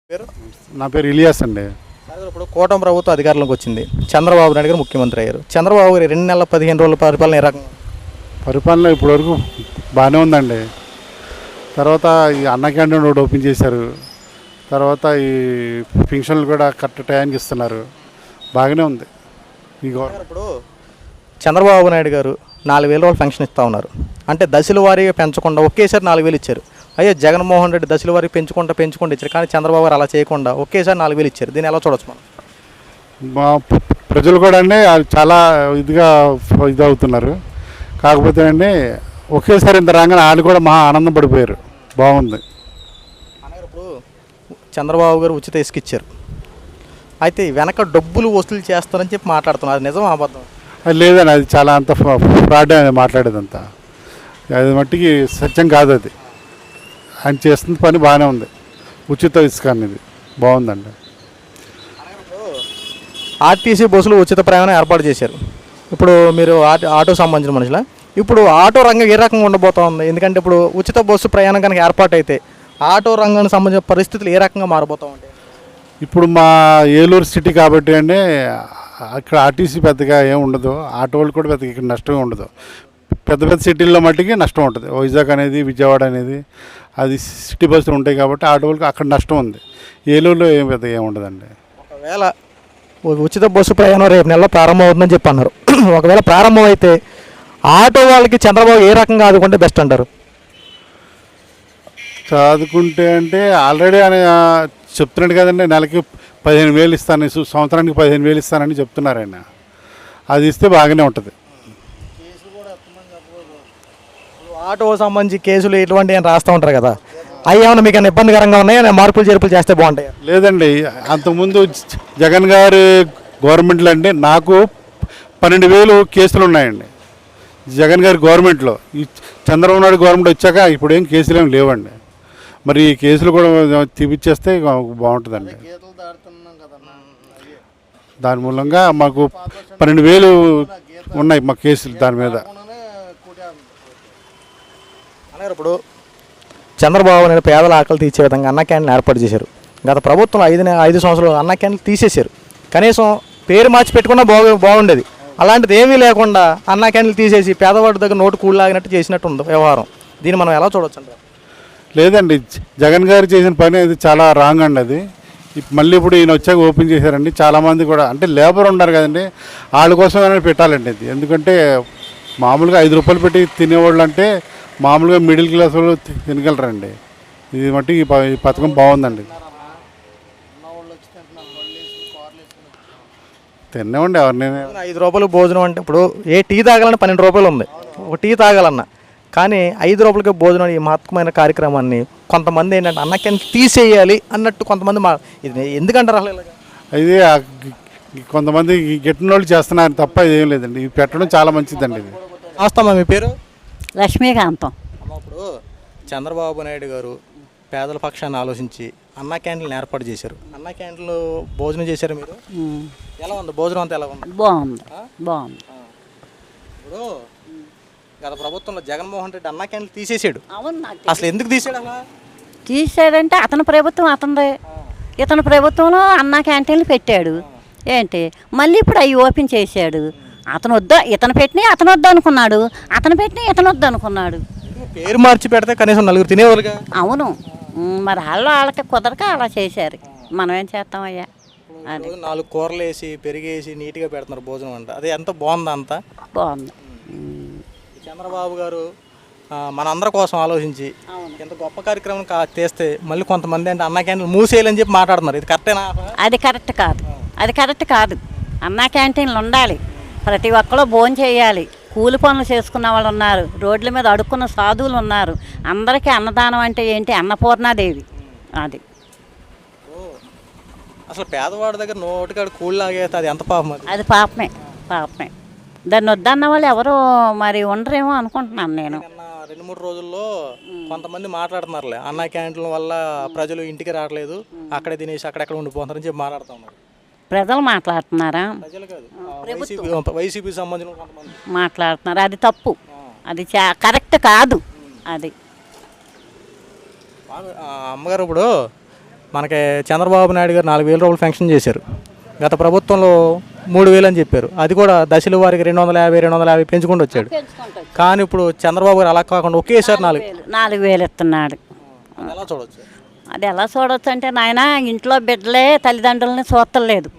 పేరు నా పేరు ఇలియాస్ అండి. ఇప్పుడు కూటమి ప్రభుత్వం అధికారంలోకి వచ్చింది. చంద్రబాబు నాయుడు గారు ముఖ్యమంత్రి అయ్యారు. చంద్రబాబు గారు 2 నెలల 15 రోజుల పరిపాలన ఏ రకంగా? పరిపాలన ఇప్పటివరకు బాగానే ఉందండి. తర్వాత ఈ అన్న క్యాంటీన్ ఒకటి ఓపెన్ చేశారు. తర్వాత ఈ పెన్షన్లు కూడా కరెక్ట్ టైంకి ఇస్తున్నారు. బాగానే ఉంది. ఇప్పుడు చంద్రబాబు నాయుడు గారు 4,000 రూపాయలు పెన్షన్ ఇస్తూ ఉన్నారు. అంటే దశల వారీగా పెంచకుండా ఒకేసారి 4,000 ఇచ్చారు. అయ్యో జగన్మోహన్ రెడ్డి దశల వారికి పెంచుకుంటూ ఇచ్చారు. కానీ చంద్రబాబు గారు అలా చేయకుండా ఒకేసారి 4,000 ఇచ్చారు. దీన్ని ఎలా చూడొచ్చు మనం? మా ప్రజలు కూడా అండి చాలా ఇదవుతున్నారు. కాకపోతే అండి ఒకేసారి ఇంత రాగానే వాళ్ళు కూడా మహా ఆనందం పడిపోయారు. బాగుంది. ఇప్పుడు చంద్రబాబు గారు ఉచిత ఇసుక ఇచ్చారు. అయితే వెనక డబ్బులు వసూలు చేస్తారని చెప్పి మాట్లాడుతున్నారు. అది నిజం అబద్ధం? అది లేదండి. అది చాలా అంత ఫ్రాడ్ అని మాట్లాడేదంతా. అది మట్టికి సత్యం కాదు. అది ఆయన చేస్తున్న పని బాగానే ఉంది. ఉచిత ఇసుక అనేది బాగుందండి. ఆర్టీసీ బస్సులు ఉచిత ప్రయాణం ఏర్పాటు చేశారు. ఇప్పుడు మీరు ఆటో సంబంధించిన మనుషుల ఇప్పుడు ఆటో రంగం ఏ రకంగా ఉండబోతా ఉంది? ఎందుకంటే ఇప్పుడు ఉచిత బస్సు ప్రయాణం కనుక ఏర్పాటు అయితే ఆటో రంగానికి సంబంధించిన పరిస్థితులు ఏ రకంగా మారబోతూ ఉంటాయి? ఇప్పుడు మా ఏలూరు సిటీ కాబట్టి అండి అక్కడ ఆర్టీసీ పెద్దగా ఏమి ఉండదు. ఆటో వాళ్ళు కూడా పెద్దగా ఇక్కడ నష్టమే ఉండదు. పెద్ద పెద్ద సిటీల్లో మట్టికి నష్టం ఉంటుంది. వైజాగ్ అనేది, విజయవాడ అనేది అది సిటీ బస్సులు ఉంటాయి కాబట్టి ఆటో వాళ్ళకి అక్కడ నష్టం ఉంది. ఏలూరులో ఏం పెద్దగా ఏమి ఉండదండి. ఒకవేళ ఉచిత బస్సు ప్రయాణం రేపు నెలలో ప్రారంభం అవుతుందని చెప్పి అన్నారు. ఒకవేళ ప్రారంభం అయితే ఆటో వాళ్ళకి చంద్రబాబు ఏ రకంగా ఆదుకుంటే బెస్ట్ అంటారు? చదువుకుంటే అంటే ఆల్రెడీ ఆయన చెప్తున్నాడు కదండి, నెలకి 15,000 ఇస్తాను, సంవత్సరానికి 15,000 ఇస్తానని చెప్తున్నారు ఆయన. అది ఇస్తే బాగానే ఉంటుంది. ఆటో సంబంధించి కేసులు ఇటువంటివి అని రాస్తూ ఉంటారు కదా, అవి ఏమన్నా మీకు ఏమైనా ఇబ్బందికరంగా ఉన్నాయా? మార్పులు చేర్పులు చేస్తే బాగుంటాయి? లేదండి. అంతకుముందు జగన్ గారి గవర్నమెంట్లో అండి నాకు 12,000 కేసులు ఉన్నాయండి. జగన్ గారి గవర్నమెంట్లో. ఈ చంద్రబాబు నాయుడు గవర్నమెంట్ వచ్చాక ఇప్పుడు ఏం కేసులు ఏమి లేవండి. మరి ఈ కేసులు కూడా తీపిచ్చేస్తే బాగుంటుందండి. దాని మూలంగా మాకు 12,000 ఉన్నాయి మా కేసులు దాని మీద. ఇప్పుడు చంద్రబాబు నాయుడు పేదల ఆకలి తీర్చే విధంగా అన్న క్యాంటీన్ ఏర్పాటు చేశారు. గత ప్రభుత్వంలో 5 సంవత్సరాలు అన్న క్యాంటీన్ తీసేశారు. కనీసం పేరు మార్చి పెట్టుకున్నా బాగుండేది. అలాంటిది ఏమీ లేకుండా అన్న క్యాంటీన్ తీసేసి పేదవాడి దగ్గర నోటు కూడలాగినట్టు చేసినట్టు ఉంది వ్యవహారం. దీన్ని మనం ఎలా చూడవచ్చు అంటారు? లేదండి, జగన్ గారు చేసిన పని అది చాలా రాంగ్ అండి. అది మళ్ళీ ఇప్పుడు ఈయన వచ్చాక ఓపెన్ చేశారండి. చాలామంది కూడా అంటే లేబర్ ఉన్నారు కదండి, వాళ్ళ కోసం ఏమైనా పెట్టాలండి ఇది. ఎందుకంటే మామూలుగా 5 రూపాయలు పెట్టి తినేవాళ్ళు అంటే మామూలుగా మిడిల్ క్లాస్ వాళ్ళు తినగలరండి. ఇది మట్టి ఈ పథకం బాగుందండి. తినేవండి ఎవరినైనా. 5 రూపాయలు భోజనం అంటే ఇప్పుడు ఏ టీ తాగాలన్నా 12 రూపాయలు ఉంది. ఒక టీ తాగాలన్నా కానీ 5 రూపాయలకి భోజనం. ఈ మహత్వమైన కార్యక్రమాన్ని కొంతమంది ఏంటంటే అన్న క్యాంటీన్ తీసేయాలి అన్నట్టు కొంతమంది ఇది ఎందుకంటారు అసలు? ఇది కొంతమంది గెట్టిన వాళ్ళు చేస్తున్నారు తప్ప ఇదేం లేదండి. ఇది పెట్టడం చాలా మంచిదండి. ఇది వస్తామా? మీ పేరు? లక్ష్మీకాంతం. ఇప్పుడు చంద్రబాబు నాయుడు గారు పేదల పక్షాన్ని ఆలోచించి అన్న క్యాంటీన్లు ఏర్పాటు చేశారు. అన్న క్యాంటీన్లు భోజనం చేశారు మీరు? ఎలా ఉంది భోజనం? అంతా ఎలా ఉంది? బాగుంది. బాగుంది. ఇప్పుడు గత ప్రభుత్వంలో జగన్మోహన్ రెడ్డి అన్న క్యాంటీన్లు తీసేసాడు. అవును. అసలు ఎందుకు తీసాడు? అలా తీసాడంటే అతని ప్రభుత్వం అతనిదే. ఇతని ప్రభుత్వంలో అన్న క్యాంటీన్లు పెట్టాడు. ఏంటి మళ్ళీ ఇప్పుడు అవి ఓపెన్ చేశాడు. ఇతను పెట్టినా అతను వద్దు అనుకున్నాడు, అతను పెట్టినా ఇతను వద్దు అనుకున్నాడు. పేరు మార్చి పెడితే కనీసం 4 తినేవాళ్ళుగా. అవును. మరి వాళ్ళకి కుదరక అలా చేశారు. మనం ఏం చేస్తామయ్యా? అది 4 కూరలు వేసి పెరిగేసి నీట్గా పెడుతున్నారు భోజనం అంట. అది ఎంత బాగుంది? అంతా బాగుంది. చంద్రబాబు గారు మనందరి కోసం ఆలోచించి ఎంత గొప్ప కార్యక్రమం చేస్తే మళ్ళీ కొంతమంది అంటే అన్న క్యాంటీన్లు మూసేయాలని చెప్పి మాట్లాడుతున్నారు. ఇది కరెక్టేనా? అది కరెక్ట్ కాదు. అది కరెక్ట్ కాదు. అన్న క్యాంటీన్లు ఉండాలి. ప్రతి ఒక్కరూ భోజనం చేయాలి. కూలి పనులు చేసుకున్న వాళ్ళు ఉన్నారు, రోడ్ల మీద అడుక్కున్న సాధువులు ఉన్నారు. అందరికీ అన్నదానం అంటే ఏంటి? అన్నపూర్ణాదేవి. అది అసలు పేదవాడి దగ్గర నోటికాడు కూలి లాగేస్తే అది ఎంత పాపం? అది పాపమే. పాపమే. దాన్ని వద్దన్న వాళ్ళు ఎవరు మరి ఉండరేమో అనుకుంటున్నాను నేను. 2-3 రోజుల్లో కొంతమంది మాట్లాడుతున్నారులే, అన్న క్యాంటీన్ల వల్ల ప్రజలు ఇంటికి రావట్లేదు, అక్కడే తినేసి అక్కడెక్కడ ఉండిపోతారని చెప్పి మాట్లాడుతూ ఉన్నారు. ప్రజలు మాట్లాడుతున్నారా? ప్రజలు కాదు, వైసీపీ సంబంధించిన కొంతమంది మాట్లాడుతున్నారు. అది తప్పు. అది కరెక్ట్ కాదు. అది అమ్మగారు ఇప్పుడు మనకి చంద్రబాబు నాయుడు గారు 4,000 రూపాయలు ఫెన్షన్ చేశారు. గత ప్రభుత్వంలో 3,000 అని చెప్పారు. అది కూడా దశల వారికి 250 పెంచుకుంటూ వచ్చాడు. కానీ ఇప్పుడు చంద్రబాబు గారు అలా కాకుండా ఒకేసారి 4,000 ఇస్తున్నాడు. ఎలా చూడవచ్చు? అది ఎలా చూడవచ్చు అంటే నాయన ఇంట్లో బిడ్డలే తల్లిదండ్రులని చూస్తలేదు.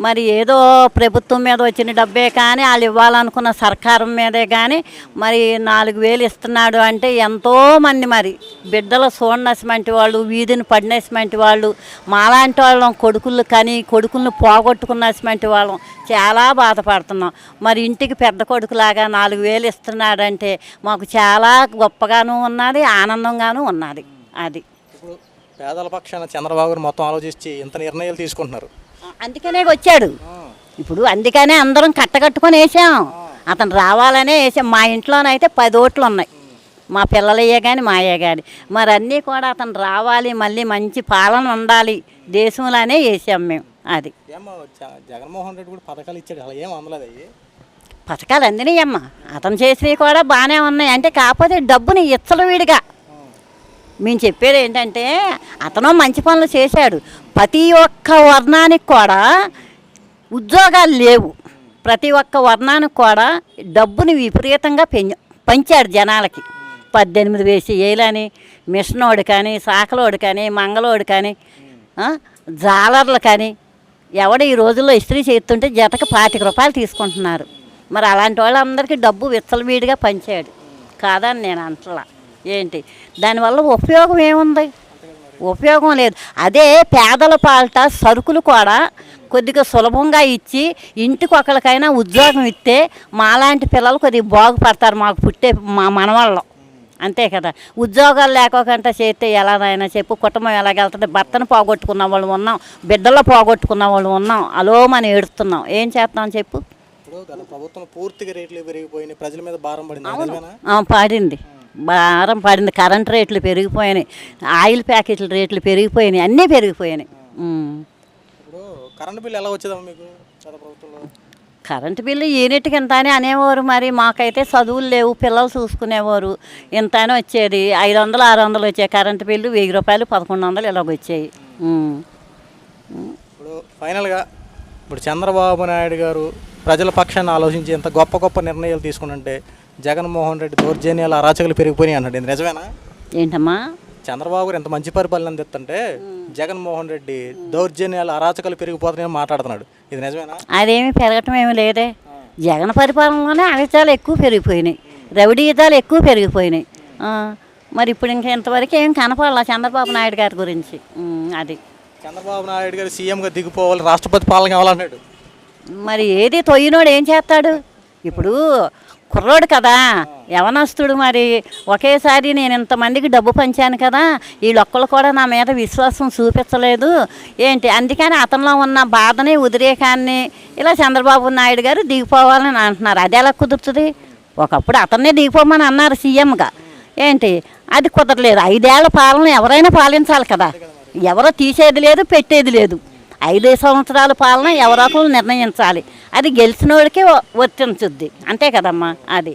మరి ఏదో ప్రభుత్వం మీద వచ్చిన డబ్బే కానీ వాళ్ళు ఇవ్వాలనుకున్న సర్కారం మీదే కానీ మరి 4,000 ఇస్తున్నాడు అంటే ఎంతోమంది మరి బిడ్డలు చూడనసిమంటి వాళ్ళు, వీధిని పడినసిమంటి వాళ్ళు, మాలాంటి వాళ్ళం కొడుకులను పోగొట్టుకున్నసిమంటి వాళ్ళం చాలా బాధపడుతున్నాం. మరి ఇంటికి పెద్ద కొడుకులాగా 4,000 ఇస్తున్నాడంటే మాకు చాలా గొప్పగాను ఉన్నది, ఆనందంగాను ఉన్నది. అది ఇప్పుడు పేదల పక్షాన చంద్రబాబు గారు మొత్తం ఆలోచించి ఇంత నిర్ణయాలు తీసుకుంటున్నారు. అందుకనే వచ్చాడు. ఇప్పుడు అందుకనే అందరం కట్టకట్టుకొని వేసాం. అతను రావాలనే వేసాం. మా ఇంట్లోనైతే 10 ఓట్లు ఉన్నాయి, మా పిల్లలయ్యే కానీ మాయే కానీ. మరి అన్నీ కూడా అతను రావాలి, మళ్ళీ మంచి పాలన ఉండాలి దేశంలోనే వేసాం మేము. అది జగన్మోహన్ రెడ్డి కూడా పథకాలు ఇచ్చాడు, అలా ఏం అందలేదు. అయ్యి పథకాలు అందినాయమ్మా, అతను చేసినవి కూడా బాగానే ఉన్నాయి. అంటే కాకపోతే డబ్బుని విడిగా. మేము చెప్పేది ఏంటంటే అతను మంచి పనులు చేశాడు. ప్రతి ఒక్క వర్ణానికి కూడా ఉద్యోగాలు లేవు. ప్రతి ఒక్క వర్ణానికి కూడా డబ్బుని విపరీతంగా పంచాడు జనాలకి. 18 వేలని మిషనోడు కానీ, సాకలోడు కానీ, మంగళోడు కానీ, జాలర్లు కానీ ఎవడు ఈ రోజుల్లో ఇస్త్రీ చేస్తుంటే జతకు 25 రూపాయలు తీసుకుంటున్నారు. మరి అలాంటి వాళ్ళందరికీ డబ్బు విచ్చలవిడిగా పంచాడు కాదని నేను అంటలా. ఏంటి దానివల్ల ఉపయోగం ఏముంది? ఉపయోగం లేదు. అదే పేదల పాలిట సరుకులు కూడా కొద్దిగా సులభంగా ఇచ్చి ఇంటికి ఒకరికైనా ఉద్యోగం ఇస్తే మాలాంటి పిల్లలు కొద్దిగా బాగుపడతారు, మాకు పుట్టే మా మనవాళ్ళం. అంతే కదా. ఉద్యోగాలు లేకోకుండా చేస్తే ఎలాగైనా చెప్పు, కుటుంబం ఎలాగెళ్తుంది? భర్తను పోగొట్టుకున్న వాళ్ళు ఉన్నాం, బిడ్డల్లో పోగొట్టుకున్న వాళ్ళు ఉన్నాం, అలోమని ఏడుస్తున్నాం. ఏం చేస్తాం చెప్పు? ప్రభుత్వం పూర్తిగా రేట్లు పెరిగిపోయినాయి, ప్రజల మీద భారం పడింది. భారం పడింది. కరెంట్ రేట్లు పెరిగిపోయినాయి, ఆయిల్ ప్యాకెట్ల రేట్లు పెరిగిపోయినాయి, అన్నీ పెరిగిపోయినాయి. ఇప్పుడు కరెంట్ బిల్లు ఎలా వచ్చేదమ్మా మీకు? కరెంటు బిల్లు యూనిట్కి ఇంత అని అనేవారు. మరి మాకైతే చదువులు లేవు, పిల్లలు చూసుకునేవారు. ఇంత అని వచ్చేది. 500, 600 వచ్చాయి కరెంటు బిల్లు. 1,000 రూపాయలు, 1,100 ఇలాగ వచ్చాయి. ఇప్పుడు ఫైనల్గా ఇప్పుడు చంద్రబాబు నాయుడు గారు ప్రజల పక్షాన్ని ఆలోచించి ఇంత గొప్ప గొప్ప నిర్ణయాలు తీసుకుంటే జగన్మోహన్ రెడ్డి దౌర్జన్యాలు, అరాచకాలు పెరిగిపోయినాయి అన్నాడు. ఇది నిజమేనా? ఏంటమ్మా? చంద్రబాబు గారు ఎంత మంచి పరిపాలన అందిస్తుంటే జగన్మోహన్ రెడ్డి దౌర్జన్యాలు, అరాచకాలు పెరిగిపోతున్నాయని మాట్లాడుతున్నాడు. ఇది నిజమేనా? అదేమి పెరగటం ఏమి లేదే. జగన్ పరిపాలనలోనే అగచాలు ఎక్కువ పెరిగిపోయినాయి, రౌడీయుతాలు ఎక్కువ పెరిగిపోయినాయి. మరి ఇప్పుడు ఇంకా ఇంతవరకు ఏం కనపడాల చంద్రబాబు నాయుడు గారి గురించి. అది చంద్రబాబు నాయుడు గారు సీఎంగా దిగిపోవాలి, రాష్ట్రపతి పాలన కావాలన్నాడు. మరి ఏది తొయ్యినోడు ఏం చేస్తాడు? ఇప్పుడు కుర్రోడు కదా, యవనస్తుడు. మరి ఒకేసారి నేను ఇంతమందికి డబ్బు పంచాను కదా, వీళ్ళొక్కళ్ళు కూడా నా మీద విశ్వాసం చూపించలేదు ఏంటి. అందుకని అతనిలో ఉన్న బాధని, ఉద్రేకాన్ని ఇలా చంద్రబాబు నాయుడు గారు దిగిపోవాలని అంటున్నారు. అది ఎలా కుదురుతుంది? ఒకప్పుడు అతన్నే దిగిపోమని అన్నారు సీఎంగా. ఏంటి అది కుదరలేదు. 5 ఏళ్ల పాలన ఎవరైనా పాలించాలి కదా, ఎవరో తీసేది లేదు, పెట్టేది లేదు. 5 సంవత్సరాల పాలన ఎవరో ఒకరు నిర్ణయించాలి. అది గెలిచినోడికే వర్తించుద్ది. అంతే కదమ్మా. అది